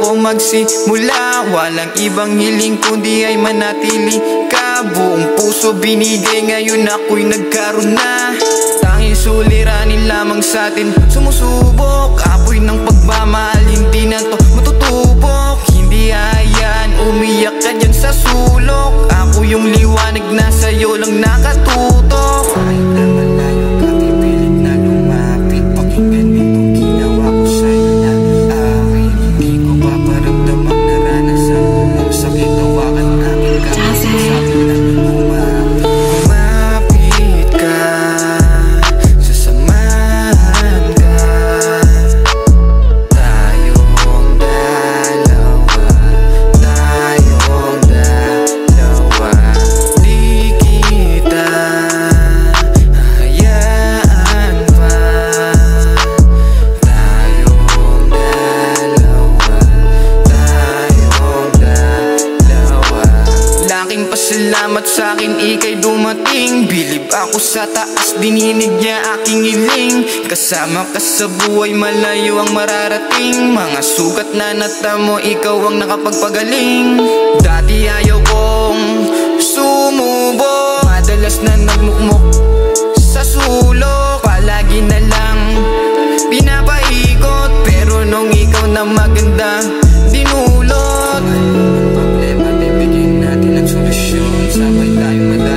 ko magsimula. Walang ibang hiling kundi ay manatili ka. Buong puso binigay, ngayon ako'y nagkaroon na. Tanging suliranin lamang sa'tin sumusubok. Apoy ng pagmamahal, hindi na to matutubok. Hindi hayaan umiyak ka dyan sa sulok. Ako yung liwanag na sa'yo lang nakatutok. Kahit na malayo ka, pipilit na lumapit. Pakinggan itong ginawa ko sa'yo na akin. Hindi ko paparamdamang naranasan mo. Sakit hawakan namin kahit sabi na lumapit. Lumapit ka, sasamahan ka. Tayong dalawa, tayong dalawa. Di kita hayaan pa. Tayong dalawa, tayong dalawa. Laking pasalamat sa'kin, ika'y dumating. Bilib ako sa taas, dininig niya aking hiling. Kasama ka sa buhay, malayo ang mararating. Mga sugat na natamo, ikaw ang nakapagpagaling. Dati ayaw kong sumubok, madalas na nagmukmok sa sulok. Palagi na lang pinapaikot, pero nung ikaw na maganda dinulot. Problema, bibigyan natin ang solusyon. Sabay tayong madali.